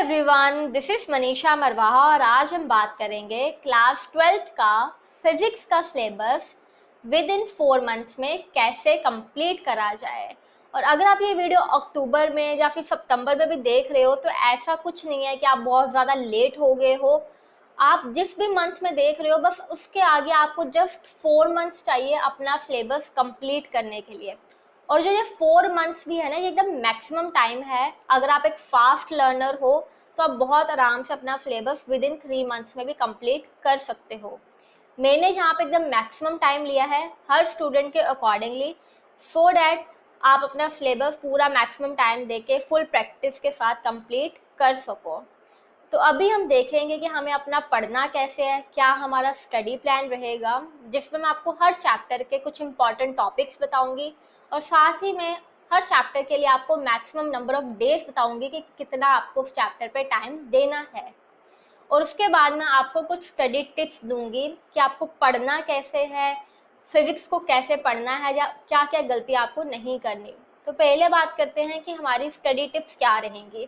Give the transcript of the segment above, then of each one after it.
Everyone, this is Manisha Marwaha और आज हम बात करेंगे क्लास 12th का फिजिक्स का सिलेबस विद इन 4 मंथ्स में कैसे कंप्लीट करा जाए। और अगर आप ये वीडियो अक्टूबर में या फिर सितंबर में भी देख रहे हो तो ऐसा कुछ नहीं है कि आप बहुत ज़्यादा लेट हो गए हो। आप जिस भी मंथ में देख रहे हो बस उसके आगे आपको जस्ट 4 मंथ्स चाहिए अपना सिलेबस कंप्लीट करने के लिए। और जो ये 4 मंथ्स भी है ना, ये एकदम मैक्सिमम टाइम है। अगर आप एक फास्ट लर्नर हो तो आप बहुत आराम से अपना सिलेबस विद इन 3 मंथ्स में भी कंप्लीट कर सकते हो। मैंने यहाँ पे एकदम मैक्सिमम टाइम लिया है हर स्टूडेंट के अकॉर्डिंगली, सो डैट आप अपना सिलेबस पूरा मैक्सिमम टाइम देके फुल प्रैक्टिस के साथ कंप्लीट कर सको। तो अभी हम देखेंगे कि हमें अपना पढ़ना कैसे है, क्या हमारा स्टडी प्लान रहेगा, जिसमें मैं आपको हर चैप्टर के कुछ इंपॉर्टेंट टॉपिक्स बताऊंगी और साथ ही मैं हर चैप्टर के लिए आपको मैक्सिमम नंबर ऑफ डेज बताऊंगी कि कितना आपको उस चैप्टर पे टाइम देना है। और उसके बाद मैं आपको कुछ स्टडी टिप्स दूंगी कि आपको पढ़ना कैसे है, फिजिक्स को कैसे पढ़ना है या क्या क्या गलती आपको नहीं करनी। तो पहले बात करते हैं कि हमारी स्टडी टिप्स क्या रहेंगी।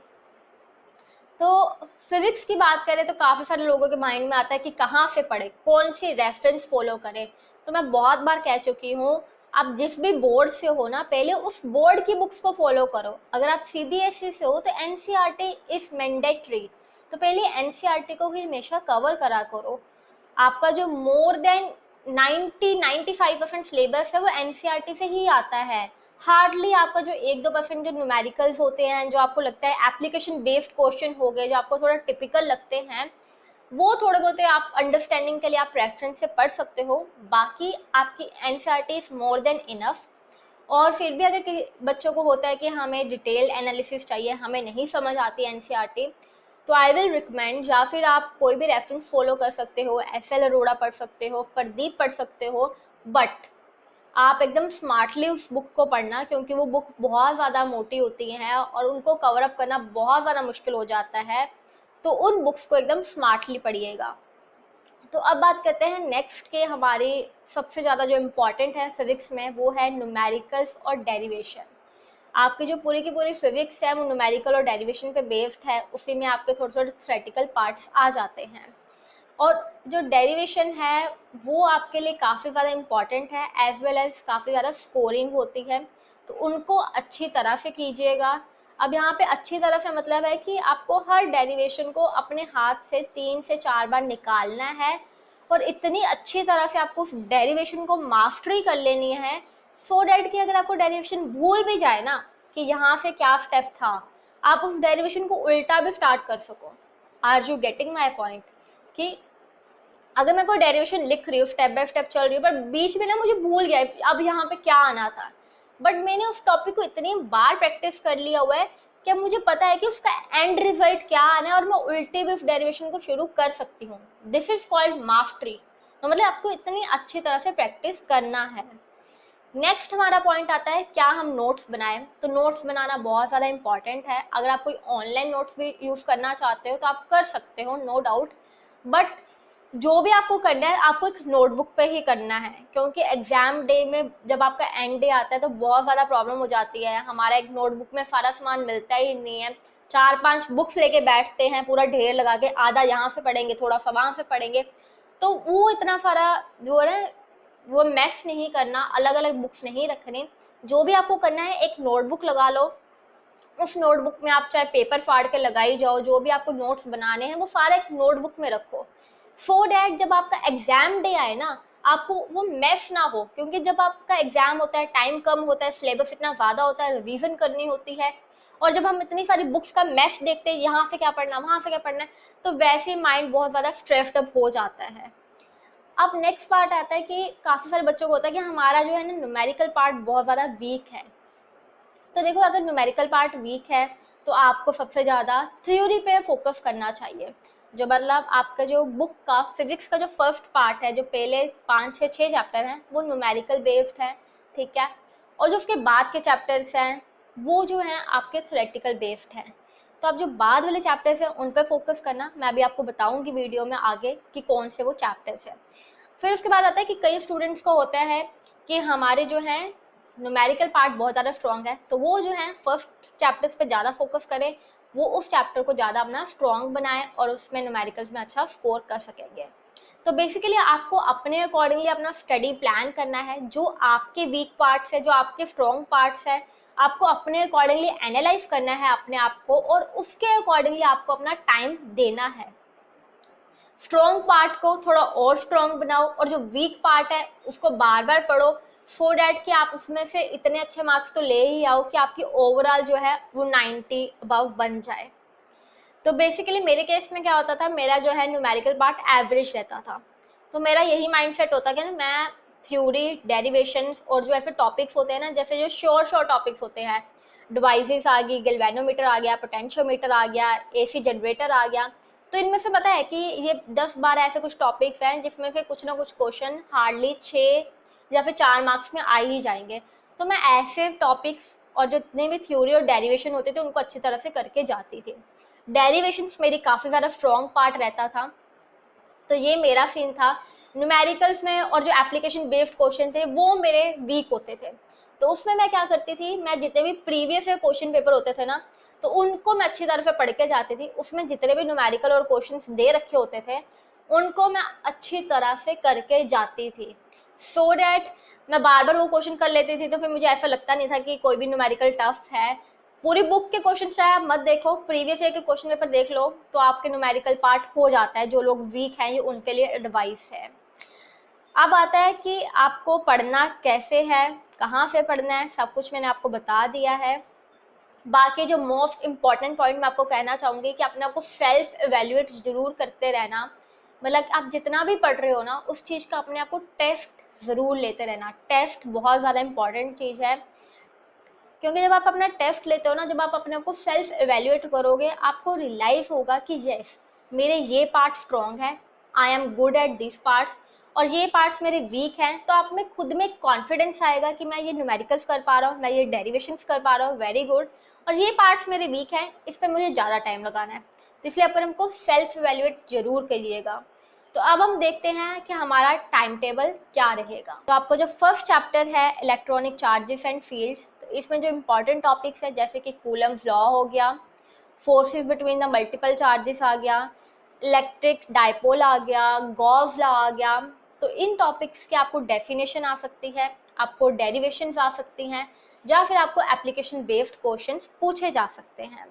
तो फिजिक्स की बात करें तो काफी सारे लोगों के माइंड में आता है कि कहाँ से पढ़े, कौन सी रेफरेंस फॉलो करें। तो मैं बहुत बार कह चुकी हूँ, आप जिस भी बोर्ड से हो ना पहले उस बोर्ड की बुक्स को फॉलो करो। अगर आप सीबीएसई से हो तो एनसीईआरटी इज मैंडेटरी, तो पहले एनसीईआरटी को ही हमेशा कवर करा करो। आपका जो मोर देन 90-95% सिलेबस है वो एनसीईआरटी से ही आता है। हार्डली आपका जो 1-2% जो न्यूमेरिकल्स होते हैं, जो आपको लगता है एप्लीकेशन बेस्ड क्वेश्चन हो गए, जो आपको थोड़ा टिपिकल लगते हैं, वो थोड़े बहुत आप अंडरस्टैंडिंग के लिए आप रेफरेंस से पढ़ सकते हो। बाकी आपकी NCERT is more than enough. और फिर भी अगर बच्चों को होता है कि हमें डिटेल एनालिसिस चाहिए, हमें नहीं समझ आती एनसीईआरटी, तो आई विल रिकमेंड, या फिर आप कोई भी रेफरेंस फॉलो कर सकते हो, एसएल अरोड़ा पढ़ सकते हो, प्रदीप पढ़ सकते हो। बट आप एकदम स्मार्टली उस बुक को पढ़ना, क्योंकि वो बुक बहुत ज़्यादा मोटी होती हैं और उनको कवर अप करना बहुत ज़्यादा मुश्किल हो जाता है। तो उन बुक्स को एकदम स्मार्टली पढ़िएगा। तो अब बात करते हैं नेक्स्ट के हमारी सबसे ज़्यादा जो इम्पोर्टेंट है फिजिक्स में, वो है न्यूमेरिकल्स और डेरिवेशन। आपकी जो पूरी की पूरी फिजिक्स है वो न्यूमेरिकल और डेरिवेशन पे बेस्ड है, उसी में आपके थोड़े थोड़े थ्योरेटिकल पार्ट्स आ जाते हैं। और जो डेरिवेशन है वो आपके लिए काफ़ी ज़्यादा इम्पॉर्टेंट है, एज वेल एज काफ़ी ज़्यादा स्कोरिंग होती है, तो उनको अच्छी तरह से कीजिएगा। अब यहाँ पे अच्छी तरह से मतलब है कि आपको हर डेरिवेशन को अपने हाथ से 3 से 4 बार निकालना है और इतनी अच्छी तरह से आपको उस डेरिवेशन को मास्टरी कर लेनी है, सो डैट कि अगर आपको डेरिवेशन भूल भी जाए ना कि यहाँ से क्या स्टेप था, आप उस डेरिवेशन को उल्टा भी स्टार्ट कर सको। Are you getting my point? कि अगर मैं कोई डेरिवेशन लिख रही हूँ, स्टेप बाय स्टेप चल रही हूँ, पर बीच में ना मुझे भूल गया अब यहाँ पे क्या आना था, बट मैंने उस टॉपिक को इतनी बार प्रैक्टिस कर लिया हुआ है कि अब मुझे पता है कि उसका एंड रिजल्ट क्या आना है और मैं उल्टे भी उस डेरिवेशन को शुरू कर सकती हूँ। This is called mastery. तो मतलब आपको इतनी अच्छी तरह से प्रैक्टिस करना है। नेक्स्ट हमारा पॉइंट आता है क्या हम नोट्स बनाएं। तो नोट्स बनाना बहुत ज़्यादा इंपॉर्टेंट है। अगर आप कोई ऑनलाइन नोट्स भी यूज़ करना चाहते हो तो आप कर सकते हो, नो डाउट। बट जो भी आपको करना है आपको एक नोटबुक पे ही करना है, क्योंकि एग्जाम डे में जब आपका एंड डे आता है तो बहुत ज़्यादा प्रॉब्लम हो जाती है। हमारा एक नोटबुक में सारा सामान मिलता ही नहीं है, 4-5 बुक्स लेके बैठते हैं पूरा ढेर लगा के, आधा यहाँ से पढ़ेंगे थोड़ा सा वहाँ से पढ़ेंगे, तो वो इतना सारा जो है वो मैस नहीं करना, अलग अलग बुक्स नहीं रखने। जो भी आपको करना है एक नोटबुक लगा लो, उस नोटबुक में आप चाहे पेपर फाड़ के लगाई जाओ, जो भी आपको नोट्स बनाने हैं वो सारा एक नोटबुक में रखो, सो डैट जब आपका एग्जाम डे आए ना आपको वो मैस ना हो। क्योंकि जब आपका एग्जाम होता है टाइम कम होता है, सिलेबस इतना ज्यादा होता है, रिवीजन करनी होती है, और जब हम इतनी सारी बुक्स का मैस देखते हैं, यहाँ से क्या पढ़ना वहां से क्या पढ़ना है, तो वैसे माइंड बहुत ज्यादा स्ट्रेस्ड अप हो जाता है। अब नेक्स्ट पार्ट आता है कि काफी सारे बच्चों को होता है कि हमारा जो है ना न्यूमेरिकल पार्ट बहुत ज्यादा वीक है। तो देखो अगर न्यूमेरिकल पार्ट वीक है तो आपको सबसे ज़्यादा थ्योरी पे फोकस करना चाहिए। जो मतलब आपका जो बुक का फिजिक्स का जो फर्स्ट पार्ट है, जो पहले 5 से 6 चैप्टर हैं वो न्यूमेरिकल बेस्ड है, ठीक है। और जो उसके बाद के चैप्टर्स हैं वो जो हैं आपके थ्योरेटिकल बेस्ड हैं। तो आप जो बाद वाले चैप्टर्स हैं उन पर फोकस करना, मैं अभी आपको बताऊंगी वीडियो में आगे कि कौन से वो चैप्टर्स हैं। फिर उसके बाद आता है कि कई स्टूडेंट्स को होता है कि हमारे जो है न्यूमेरिकल पार्ट बहुत ज़्यादा स्ट्रॉन्ग है, तो वो जो है फर्स्ट चैप्टर्स पे ज़्यादा फोकस करें, वो उस चैप्टर को ज़्यादा अपना स्ट्रॉन्ग बनाए और उसमें न्यूमेरिकल्स में अच्छा स्कोर कर सकेंगे। तो बेसिकली आपको अपने अकॉर्डिंगली अपना स्टडी प्लान करना है, जो आपके वीक पार्ट्स है, जो आपके स्ट्रॉन्ग पार्ट्स है, आपको अपने अकॉर्डिंगली एनालाइज करना है अपने आप को, और उसके अकॉर्डिंगली आपको अपना टाइम देना है। स्ट्रॉन्ग पार्ट को थोड़ा और स्ट्रॉन्ग बनाओ और जो वीक पार्ट है उसको बार बार पढ़ो, सो डैट कि आप उसमें से इतने अच्छे मार्क्स तो ले ही आओ कि आपकी ओवरऑल जो है वो 90 अबव बन जाए। तो बेसिकली मेरे केस में क्या होता था, मेरा जो है न्यूमेरिकल पार्ट एवरेज रहता था। तो मेरा यही माइंडसेट होता कि ना मैं थ्योरी, डेरिवेशंस और जो ऐसे टॉपिक्स होते हैं ना, जैसे जो शॉर्ट टॉपिक्स होते हैं, डिवाइसेस आ गई, गैल्वेनोमीटर आ गया, पोटेंशियोमीटर आ गया, एसी जनरेटर आ गया, तो इनमें से पता है कि ये 10-12 ऐसे कुछ टॉपिक्स हैं जिसमें से कुछ ना कुछ क्वेश्चन हार्डली 6 या फिर 4 मार्क्स में आ ही जाएंगे। तो मैं ऐसे टॉपिक्स और जितने भी थ्योरी और डेरिवेशन होते थे उनको अच्छी तरह से करके जाती थी। डेरिवेशंस मेरी काफ़ी ज़्यादा स्ट्रॉन्ग पार्ट रहता था। तो ये मेरा सीन था। न्यूमेरिकल्स में और जो एप्लीकेशन बेस्ड क्वेश्चन थे वो मेरे वीक होते थे। तो उसमें मैं क्या करती थी, मैं जितने भी प्रीवियस क्वेश्चन पेपर होते थे ना, तो उनको मैं अच्छी तरह से पढ़ के जाती थी। उसमें जितने भी न्यूमेरिकल और क्वेश्चन दे रखे होते थे उनको मैं अच्छी तरह से करके जाती थी, सो डैट मैं बार बार वो क्वेश्चन कर लेती थी। तो फिर मुझे ऐसा लगता नहीं था कि कोई भी न्यूमेरिकल टफ है। पूरी बुक के क्वेश्चन चाहे आप मत देखो, प्रीवियस ईयर के क्वेश्चन पेपर देख लो तो आपके न्यूमेरिकल पार्ट हो जाता है। जो लोग वीक हैं ये उनके लिए एडवाइस है। अब आता है कि आपको पढ़ना कैसे है, कहाँ से पढ़ना है, सब कुछ मैंने आपको बता दिया है। बाकी जो मोस्ट इम्पॉर्टेंट पॉइंट मैं आपको कहना चाहूंगी कि अपने आपको सेल्फ एवेल्युएट जरूर करते रहना। मतलब आप जितना भी पढ़ रहे हो ना उस चीज़ का अपने आप को टेस्ट जरूर लेते रहना। टेस्ट बहुत ज़्यादा इंपॉर्टेंट चीज़ है, क्योंकि जब आप अपना टेस्ट लेते हो ना, जब आप अपने आप को सेल्फ एवेल्युएट करोगे, आपको रियलाइज होगा कि यस मेरे ये पार्ट स्ट्रॉन्ग है, I am good at this parts, और ये पार्ट्स मेरे वीक हैं। तो आप में खुद में कॉन्फिडेंस आएगा कि मैं ये न्यूमेरिकल्स कर पा रहा हूँ, मैं ये डेरिवेशंस कर पा रहा हूँ, वेरी गुड। और ये पार्ट्स मेरे वीक हैं, इस पर मुझे ज़्यादा टाइम लगाना है। तो इसलिए अपन हमको सेल्फ एवेल्युएट जरूर करिएगा। तो अब हम देखते हैं कि हमारा टाइम टेबल क्या रहेगा। तो आपको जो फर्स्ट चैप्टर है इलेक्ट्रॉनिक चार्जेस एंड फील्ड्स, तो इसमें जो इम्पोर्टेंट टॉपिक्स है जैसे कि कूलम्स लॉ हो गया, forces between the multiple charges आ गया, इलेक्ट्रिक डाइपोल आ गया, गॉस लॉ आ गया। तो इन टॉपिक्स की आपको डेफिनेशन आ सकती है, आपको डेरिवेशंस आ सकती हैं, या फिर आपको एप्लीकेशन बेस्ड क्वेश्चंस पूछे जा सकते हैं।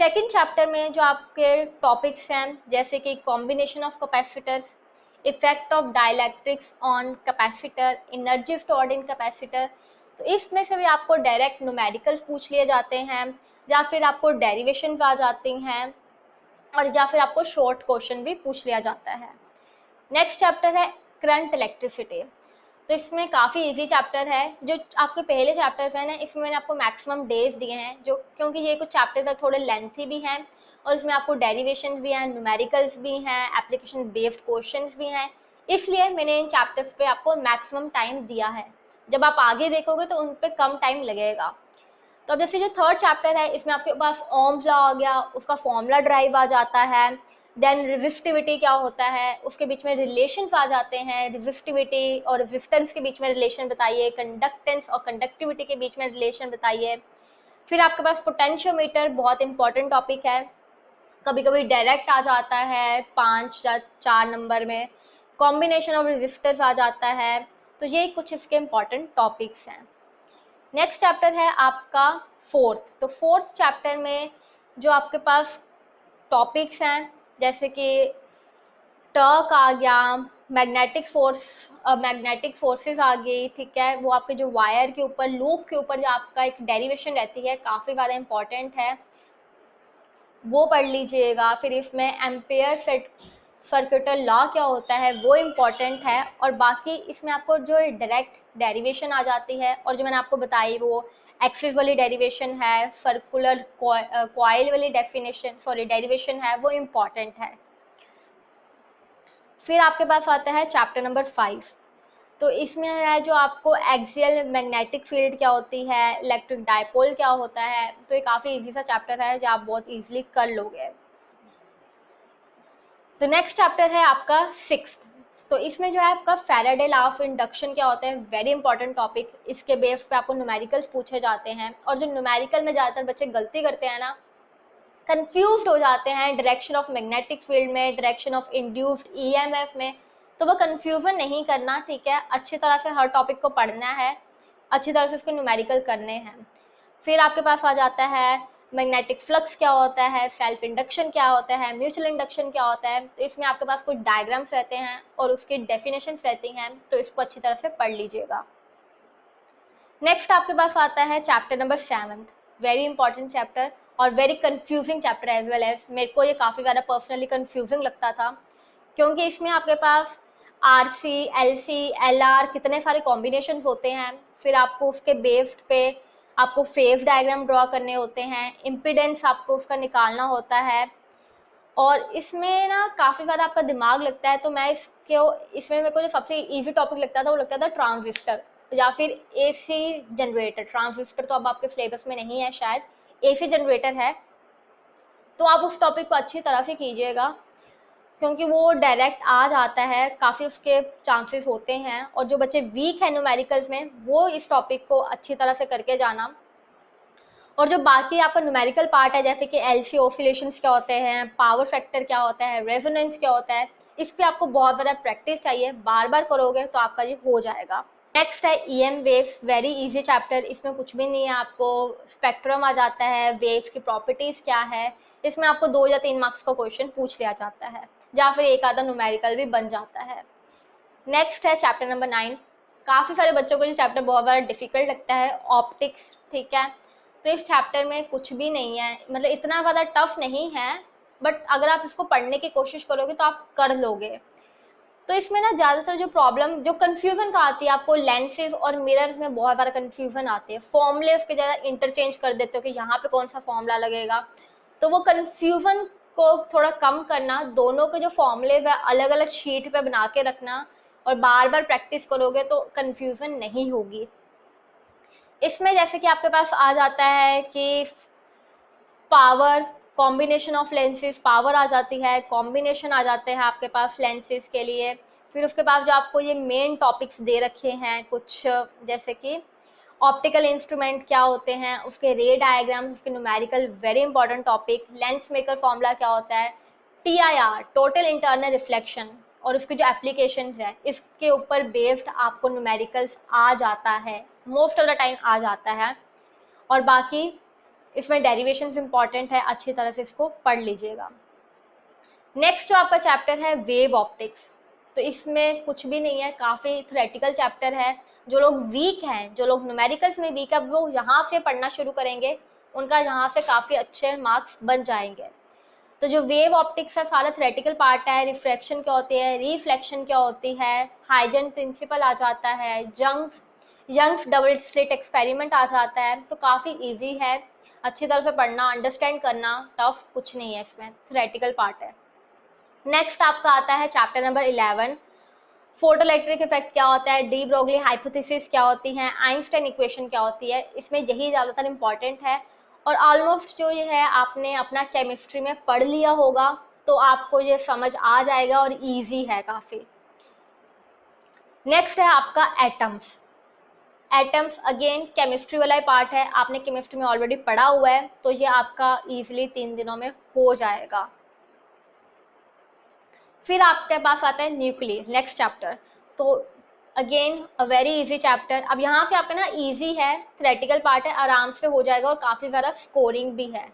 सेकेंड चैप्टर में जो आपके टॉपिक्स हैं जैसे कि combination of capacitors, effect of dielectrics on capacitor, energy stored in capacitor, तो इसमें से भी आपको डायरेक्ट न्यूमेरिकल्स पूछ लिए जाते हैं, या फिर आपको डेरिवेशन आ जाती हैं, और या फिर आपको शॉर्ट क्वेश्चन भी पूछ लिया जाता है। नेक्स्ट चैप्टर है करंट इलेक्ट्रिसिटी। तो इसमें काफ़ी इजी चैप्टर है। जो आपके पहले चैप्टर्स हैं ना, इसमें मैंने आपको मैक्सिमम डेज दिए हैं, जो क्योंकि ये कुछ चैप्टर थोड़े लेंथी भी हैं और इसमें आपको डेरिवेशन भी हैं, न्यूमेरिकल्स भी हैं, एप्लीकेशन बेस्ड क्वेश्चंस भी हैं, इसलिए मैंने इन चैप्टर्स पे आपको मैक्सिमम टाइम दिया है। जब आप आगे देखोगे तो उन पर कम टाइम लगेगा। तो अब जैसे जो थर्ड चैप्टर है इसमें आपके पास ओम्स लॉ आ गया, उसका फॉर्मूला ड्राइव आ जाता है, देन रेजिस्टिविटी क्या होता है, उसके बीच में रिलेशंस आ जाते हैं, रेजिस्टिविटी और रेजिस्टेंस के बीच में रिलेशन बताइए, कंडक्टेंस और कंडक्टिविटी के बीच में रिलेशन बताइए। फिर आपके पास पोटेंशियोमीटर बहुत इंपॉर्टेंट टॉपिक है, कभी कभी डायरेक्ट आ जाता है 5 या 4 नंबर में, कॉम्बिनेशन ऑफ रेजिस्टर्स आ जाता है। तो ये कुछ इसके इंपॉर्टेंट टॉपिक्स हैं। नेक्स्ट चैप्टर है आपका फोर्थ। तो फोर्थ चैप्टर में जो आपके पास टॉपिक्स हैं जैसे कि टर्क आ गया, मैग्नेटिक फोर्सेस आ गई, ठीक है, वो आपके जो वायर के ऊपर, लूप के ऊपर जो आपका एक डेरिवेशन रहती है काफ़ी ज़्यादा इंपॉर्टेंट है, वो पढ़ लीजिएगा। फिर इसमें एम्पेयर सर्किटल लॉ क्या होता है वो इम्पॉर्टेंट है, और बाकी इसमें आपको जो डायरेक्ट डेरिवेशन आ जाती है और जो मैंने आपको बताई वो एक्सिस वाली डेरिवेशन है, सर्कुलर कॉइल वाली डेरिवेशन है, वो इम्पॉर्टेंट है। फिर आपके पास आता है चैप्टर नंबर 5। तो इसमें है जो आपको एक्सियल मैग्नेटिक फील्ड क्या होती है, इलेक्ट्रिक डाइपोल क्या होता है। तो ये काफ़ी इजी सा चैप्टर है जो आप बहुत इजीली कर लोगे। तो नेक्स्ट चैप्टर है आपका 6th। तो इसमें जो है आपका फैराडे लॉ ऑफ इंडक्शन क्या होता है, वेरी इंपॉर्टेंट टॉपिक। इसके बेस पे आपको न्यूमेरिकल्स पूछे जाते हैं, और जो न्यूमेरिकल में ज़्यादातर बच्चे गलती करते हैं ना, कंफ्यूज हो जाते हैं डायरेक्शन ऑफ मैग्नेटिक फील्ड में, डायरेक्शन ऑफ इंड्यूस्ड ईएमएफ में, तो वो कंफ्यूजन नहीं करना, ठीक है। अच्छी तरह से हर टॉपिक को पढ़ना है, अच्छी तरह से उसको न्यूमेरिकल करने हैं। फिर आपके पास आ जाता है मैग्नेटिक फ्लक्स क्या होता है, सेल्फ इंडक्शन क्या होता है, म्यूचुअल इंडक्शन क्या होता है। तो इसमें आपके पास कुछ डायग्राम्स रहते हैं और उसकी डेफिनेशंस रहती हैं, तो इसको अच्छी तरह से पढ़ लीजिएगा। नेक्स्ट आपके पास आता है chapter number 7, very important chapter और very confusing chapter as well as. मेरे को ये काफ़ी ज़्यादा पर्सनली कंफ्यूजिंग लगता था, क्योंकि इसमें आपके पास RC, LC, LR कितने सारे कॉम्बिनेशन होते हैं। फिर आपको उसके बेस्ड पे आपको फेज डायग्राम ड्रॉ करने होते हैं, इम्पिडेंस आपको उसका निकालना होता है, और इसमें ना काफ़ी ज़्यादा आपका दिमाग लगता है। तो इसमें मेरे को जो सबसे इजी टॉपिक लगता था वो लगता था ट्रांजिस्टर या फिर AC जनरेटर। ट्रांजिस्टर तो अब आपके सिलेबस में नहीं है शायद, AC जनरेटर है। तो आप उस टॉपिक को अच्छी तरह से कीजिएगा, क्योंकि वो डायरेक्ट आ जाता है, काफ़ी उसके चांसेस होते हैं। और जो बच्चे वीक हैं न्यूमेरिकल्स में, वो इस टॉपिक को अच्छी तरह से करके जाना। और जो बाकी आपका न्यूमेरिकल पार्ट है, जैसे कि LC ऑसिलेशंस क्या होते हैं, पावर फैक्टर क्या होता है, रेजोनेंस क्या होता है, इस पे आपको बहुत ज़्यादा प्रैक्टिस चाहिए। बार बार करोगे तो आपका ये हो जाएगा। नेक्स्ट है EM waves, very easy chapter. इसमें कुछ भी नहीं है, आपको स्पेक्ट्रम आ जाता है, वेव्स की प्रॉपर्टीज क्या है। इसमें आपको 2 या 3 मार्क्स का क्वेश्चन पूछ लिया जाता है, या फिर एक आधा न्यूमेरिकल भी बन जाता है। नेक्स्ट है चैप्टर नंबर 9। काफ़ी सारे बच्चों को ये चैप्टर बहुत ज़्यादा डिफिकल्ट लगता है, ऑप्टिक्स, ठीक है। तो इस चैप्टर में कुछ भी नहीं है, मतलब इतना ज़्यादा टफ नहीं है, बट अगर आप इसको पढ़ने की कोशिश करोगे तो आप कर लोगे। तो इसमें ना ज़्यादातर जो प्रॉब्लम, जो कन्फ्यूजन का आती है आपको, लेंसेज और मिरर्स में बहुत ज़्यादा कन्फ्यूजन आती है। फॉर्मूले उसके ज़्यादा इंटरचेंज कर देते हो कि यहाँ पे कौन सा फॉर्मूला लगेगा। तो वो कन्फ्यूजन को थोड़ा कम करना, दोनों के जो फॉर्मूले है अलग अलग शीट पे बना के रखना, और बार बार प्रैक्टिस करोगे तो कन्फ्यूजन नहीं होगी। इसमें जैसे कि आपके पास आ जाता है कि power, combination of lenses, power आ जाती है, कॉम्बिनेशन आ जाते हैं आपके पास लेंसेज के लिए। फिर उसके बाद जो आपको ये मेन टॉपिक्स दे रखे हैं कुछ, जैसे कि ऑप्टिकल इंस्ट्रूमेंट क्या होते हैं, उसके रे डायग्राम, उसके numerical, very important topic. Lens maker formula क्या होता है, TIR, टोटल इंटरनल रिफ्लेक्शन, और उसकी जो एप्लीकेशन है इसके ऊपर बेस्ड आपको न्यूमेरिकल्स आ जाता है, मोस्ट ऑफ द टाइम आ जाता है। और बाकी इसमें डेरिवेशंस इंपॉर्टेंट है, अच्छी तरह से इसको पढ़ लीजिएगा। नेक्स्ट जो आपका चैप्टर है वेव ऑप्टिक्स, तो इसमें कुछ भी नहीं है, काफ़ी थ्योरेटिकल चैप्टर है। जो लोग वीक हैं, जो लोग न्यूमेरिकल्स में वीक है, वो यहाँ से पढ़ना शुरू करेंगे, उनका यहाँ से काफ़ी अच्छे मार्क्स बन जाएंगे। तो जो वेव ऑप्टिक्स है सारा थ्योरेटिकल पार्ट है। रिफ्रैक्शन क्या होती है, रिफ्लेक्शन क्या होती है, हाइजन प्रिंसिपल आ जाता है, यंग्स डबल स्लिट एक्सपेरिमेंट आ जाता है। तो काफ़ी इजी है, अच्छी तरह से पढ़ना, अंडरस्टैंड करना, टफ कुछ नहीं है, इसमें थ्योरेटिकल पार्ट है। नेक्स्ट आपका आता है chapter number 11, photo electric effect क्या होता है, डी ब्रोगली हाइपोथेसिस क्या होती है, आइंस्टाइन इक्वेशन क्या होती है। इसमें यही ज़्यादातर इंपॉर्टेंट है, और ऑलमोस्ट जो ये है आपने अपना केमिस्ट्री में पढ़ लिया होगा, तो आपको ये समझ आ जाएगा और इजी है काफ़ी। नेक्स्ट है आपका एटम्स। एटम्स अगेन केमिस्ट्री वाला ही पार्ट है, आपने केमिस्ट्री में ऑलरेडी पढ़ा हुआ है, तो ये आपका इजीली 3 दिनों में हो जाएगा। फिर आपके पास आता है न्यूक्लियस, नेक्स्ट चैप्टर। तो again a very easy chapter. अब यहाँ पे आपका ना इजी है, थ्योरेटिकल पार्ट है, आराम से हो जाएगा, और काफ़ी ज़्यादा स्कोरिंग भी है।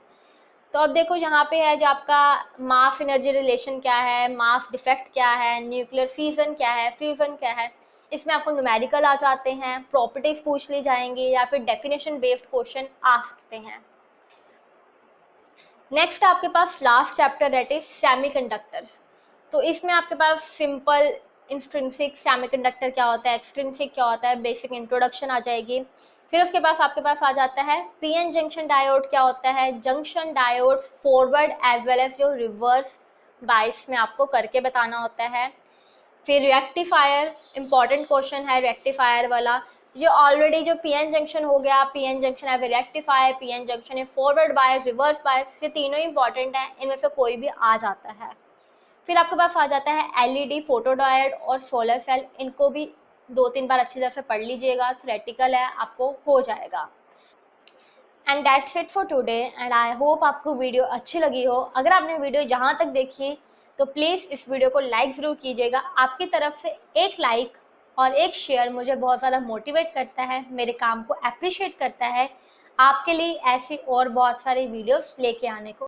तो अब देखो यहाँ पे है जो आपका मास एनर्जी रिलेशन क्या है, मास डिफेक्ट क्या है, न्यूक्लियर फिजन क्या है, फ्यूजन क्या है। इसमें आपको न्यूमेरिकल आ जाते हैं, प्रॉपर्टीज पूछ ली जाएंगी, या फिर डेफिनेशन बेस्ड क्वेश्चन आ सकते हैं। नेक्स्ट आपके पास last chapter that is semiconductors. तो इसमें आपके पास सिंपल इंट्रिंसिक सेमीकंडक्टर क्या होता है, एक्सट्रिंसिक क्या होता है, बेसिक इंट्रोडक्शन आ जाएगी। फिर उसके बाद आपके पास आ जाता है पीएन जंक्शन डायोड क्या होता है, junction diode forward as well as जो रिवर्स बाइस में आपको करके बताना होता है। फिर रेक्टिफायर, इंपॉर्टेंट क्वेश्चन है रेक्टिफायर वाला। ये ऑलरेडी जो पीएन जंक्शन हो गया, पीएन जंक्शन है रेक्टिफायर, पीएन जंक्शन है फॉरवर्ड बायस, रिवर्स बायस, ये तीनों इंपॉर्टेंट है, इनमें से कोई भी आ जाता है। फिर आपके पास आ जाता है एलईडी, फोटोडायोड और सोलर सेल। इनको भी 2-3 बार अच्छी तरह से पढ़ लीजिएगा, थ्योरेटिकल है, आपको हो जाएगा। And that's it for today and I hope आपको वीडियो अच्छी लगी हो। अगर आपने वीडियो यहाँ तक देखी तो प्लीज़ इस वीडियो को लाइक ज़रूर कीजिएगा। आपकी तरफ से एक लाइक और एक शेयर मुझे बहुत ज़्यादा मोटिवेट करता है, मेरे काम को अप्रिशिएट करता है आपके लिए ऐसी और बहुत सारी वीडियोस लेके आने को।